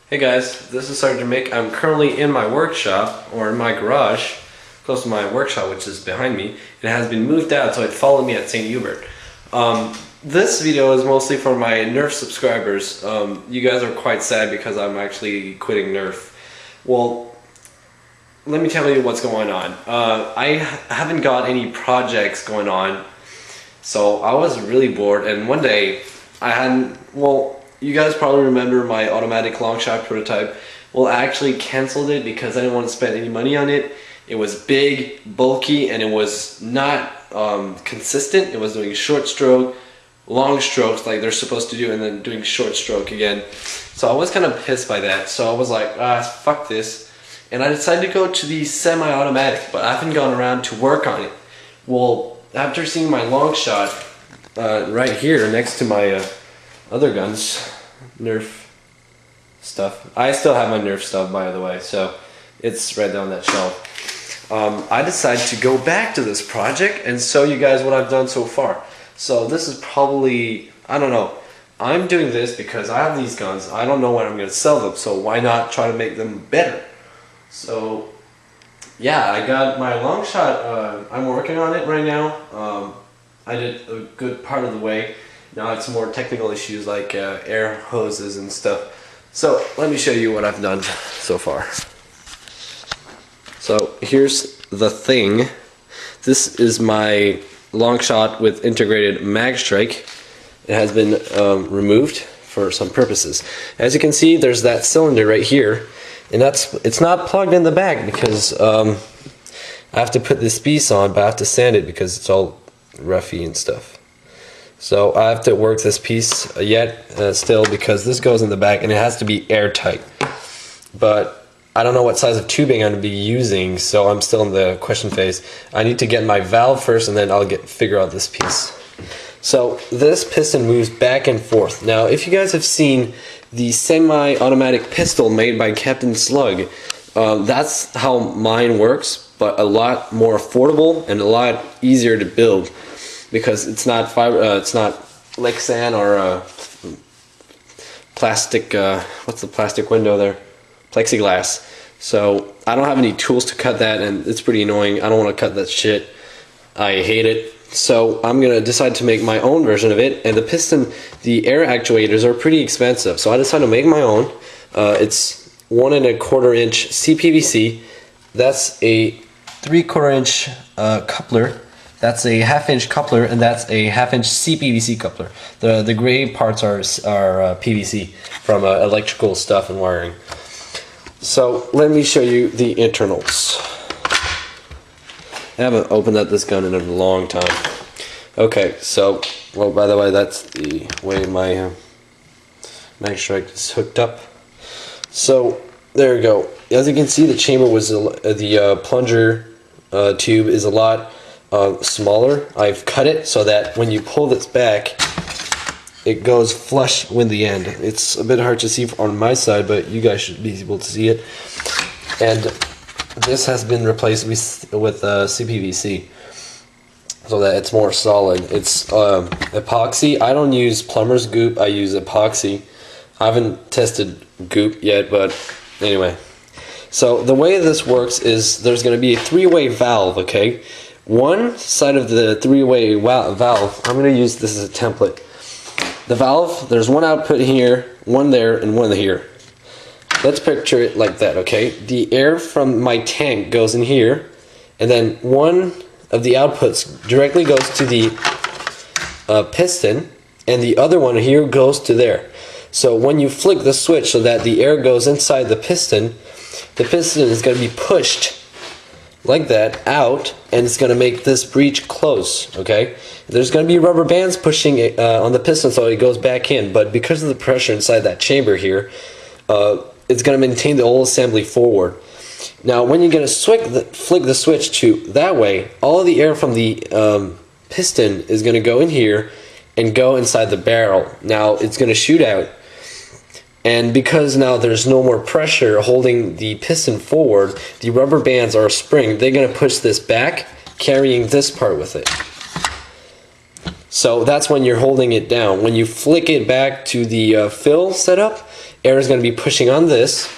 Hey guys, this is Sergeant Mick. I'm currently in my workshop, or in my garage, close to my workshop, which is behind me. It has been moved out, so it followed me at St. Hubert. This video is mostly for my Nerf subscribers. You guys are quite sad because I'm actually quitting Nerf. Well, let me tell you what's going on. I haven't got any projects going on, so I was really bored, and one day I hadn't, you guys probably remember my automatic Longshot prototype. Well, I actually canceled it because I didn't want to spend any money on it. It was big, bulky, and it was not consistent. It was doing short stroke, long strokes like they're supposed to do, and then doing short stroke again. So I was kind of pissed by that. So I was like, fuck this. And I decided to go to the semi-automatic, but I haven't gone around to work on it. Well, after seeing my Longshot right here next to my other guns, Nerf stuff. I still have my Nerf stuff, by the way, so it's right down that shelf. I decided to go back to this project and show you guys what I've done so far. So this is probably, I don't know, I'm doing this because I have these guns. I don't know when I'm going to sell them, so why not try to make them better? So yeah, I got my Longshot. I'm working on it right now. I did a good part of the way. Now I have some more technical issues like air hoses and stuff. So let me show you what I've done so far. So here's the thing. This is my Longshot with integrated mag strike. It has been removed for some purposes. As you can see, there's that cylinder right here, and it's not plugged in the back because I have to put this piece on, but I have to sand it because it's all roughy and stuff. So I have to work this piece yet still because this goes in the back and it has to be airtight. But I don't know what size of tubing I'm going to be using, so I'm still in the question phase. I need to get my valve first and then I'll figure out this piece. So this piston moves back and forth. Now if you guys have seen the semi-automatic pistol made by Captain Slug, that's how mine works, but a lot more affordable and a lot easier to build. Because it's not Lexan or plastic. What's the plastic window there? Plexiglass. So I don't have any tools to cut that, and it's pretty annoying. I don't want to cut that shit. I hate it. So I'm gonna decide to make my own version of it. And the piston, the air actuators are pretty expensive. So I decided to make my own. It's 1 1/4 inch CPVC. That's a 3/4 inch coupler. That's a 1/2 inch coupler, and that's a 1/2 inch CPVC coupler. The gray parts are PVC from electrical stuff and wiring. So let me show you the internals. I haven't opened up this gun in a long time. Okay, so, well, by the way, that's the way my mag strike is hooked up. So there you go. As you can see, the chamber was the plunger tube is a lot smaller. I've cut it so that when you pull this back, it goes flush with the end. It's a bit hard to see on my side, but you guys should be able to see it. And this has been replaced with CPVC so that it's more solid. It's epoxy. I don't use plumber's goop, I use epoxy. I haven't tested goop yet, but anyway. So the way this works is there's going to be a 3-way valve, okay? One side of the 3-way valve, I'm going to use this as a template. The valve, there's one output here, one there, and one here. Let's picture it like that, okay? The air from my tank goes in here, and then one of the outputs directly goes to the piston, and the other one here goes to there. So when you flick the switch so that the air goes inside the piston is going to be pushed like that out, and it's going to make this breech close, okay? There's going to be rubber bands pushing it, on the piston so it goes back in, but because of the pressure inside that chamber here, it's going to maintain the whole assembly forward. Now when you're going to flick the switch to that way, all of the air from the piston is going to go in here and go inside the barrel. Now it's going to shoot out. And because now there's no more pressure holding the piston forward, the rubber bands are a spring. They're going to push this back, carrying this part with it. So that's when you're holding it down. When you flick it back to the fill setup, air is going to be pushing on this,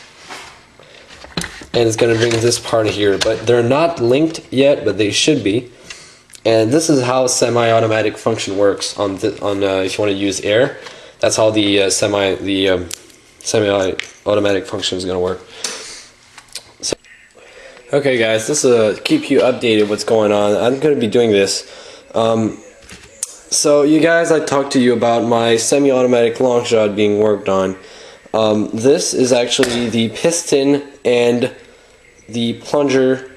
and it's going to bring this part here. But they're not linked yet, but they should be. And this is how semi-automatic function works on if you want to use air. That's how the semi-automatic function is going to work. So, okay, guys, this is keep you updated what's going on. I'm going to be doing this. So you guys, I talked to you about my semi-automatic Longshot being worked on. This is actually the piston and the plunger.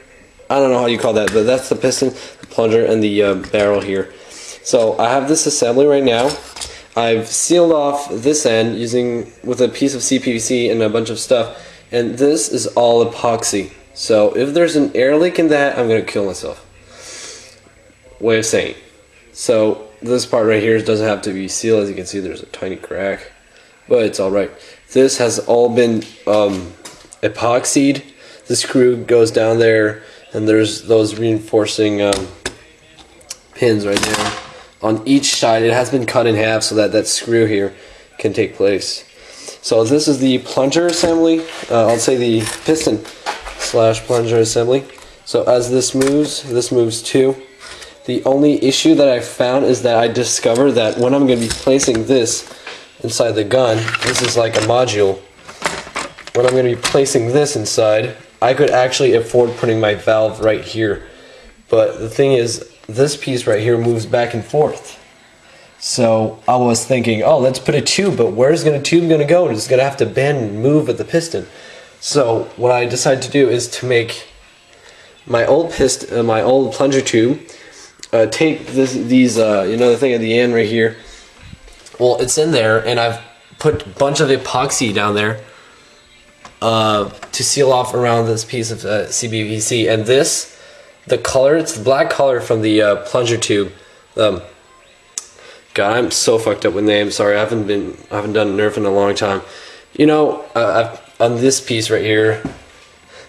I don't know how you call that, but that's the piston, the plunger, and the barrel here. So I have this assembly right now. I've sealed off this end with a piece of CPVC and a bunch of stuff, and this is all epoxy. So if there's an air leak in that, I'm gonna kill myself. Way of saying. So this part right here doesn't have to be sealed. As you can see, there's a tiny crack, but it's all right. This has all been epoxied. The screw goes down there, and there's those reinforcing pins right there on each side. It has been cut in half so that that screw here can take place. So this is the plunger assembly. I'll say the piston slash plunger assembly. So as this moves too. The only issue that I found is that I discovered that when I'm going to be placing this inside the gun, this is like a module. When I'm going to be placing this inside, I could actually afford putting my valve right here. But the thing is, this piece right here moves back and forth. So I was thinking, oh, let's put a tube, but where's the tube going to go? It's going to have to bend and move with the piston. So what I decided to do is to make my old plunger tube. Take these you know, the thing at the end right here. Well, it's in there, and I've put a bunch of epoxy down there to seal off around this piece of CPVC. And this, the color, it's the black color from the plunger tube. God, I'm so fucked up with names. Sorry, I haven't done Nerf in a long time. You know, on this piece right here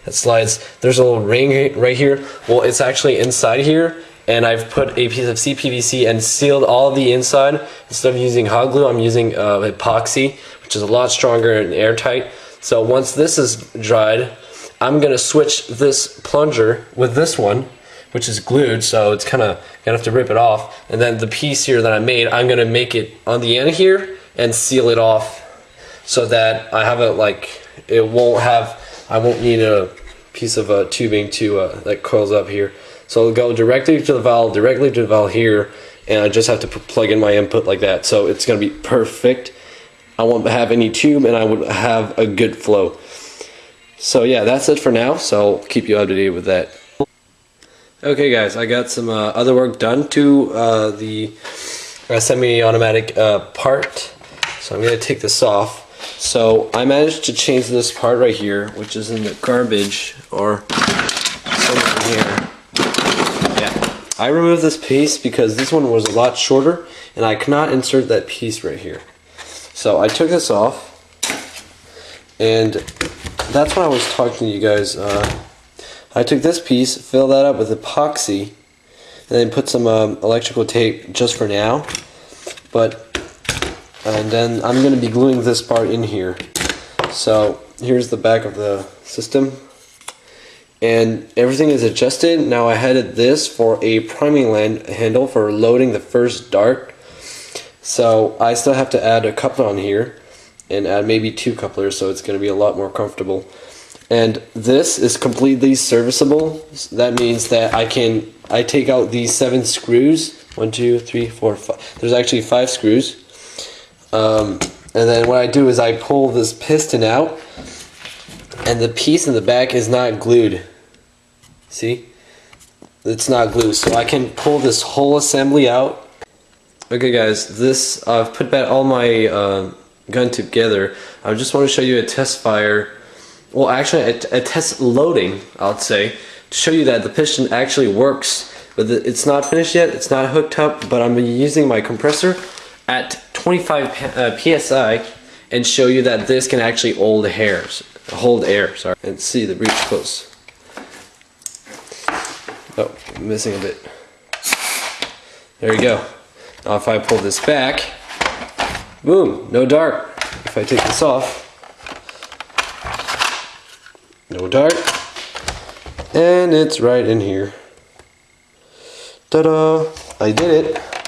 that slides, there's a little ring right here. Well, it's actually inside here. And I've put a piece of CPVC and sealed all of the inside. Instead of using hot glue, I'm using epoxy, which is a lot stronger and airtight. So once this is dried, I'm going to switch this plunger with this one, which is glued, so it's kind of going to have to rip it off. And then the piece here that I made, I'm going to make it on the end here and seal it off so that I have it like, I won't need a piece of tubing to that coils up here. So it'll go directly to the valve here, and I just have to plug in my input like that. So it's going to be perfect. I won't have any tube, and I would have a good flow. So yeah, that's it for now. So I'll keep you up to date with that. Okay guys, I got some other work done to the semi-automatic part. So I'm going to take this off. So I managed to change this part right here, which is in the garbage, or somewhere here. I removed this piece because this one was a lot shorter and I could not insert that piece right here. So I took this off, and that's when I was talking to you guys. I took this piece, filled that up with epoxy, and then put some electrical tape just for now. And then I'm going to be gluing this part in here. So here's the back of the system. And everything is adjusted. Now I headed this for a priming handle for loading the first dart. So I still have to add a coupler on here and add maybe 2 couplers, so it's going to be a lot more comfortable. And this is completely serviceable. That means that I take out these 7 screws. 1, 2, 3, 4, 5. There's actually 5 screws. And then what I do is I pull this piston out, and the piece in the back is not glued. See? It's not glued, so I can pull this whole assembly out. Okay guys, I've put back all my gun together. I just want to show you a test fire. Well, actually a test loading, I'll say, to show you that the piston actually works. But it's not finished yet, it's not hooked up, but I'm using my compressor at 25 psi and show you that this can actually hold air. And see the breech close. Oh, I'm missing a bit. There you go. Now if I pull this back, boom, no dart. If I take this off, No dart. And it's right in here. Ta-da! I did it.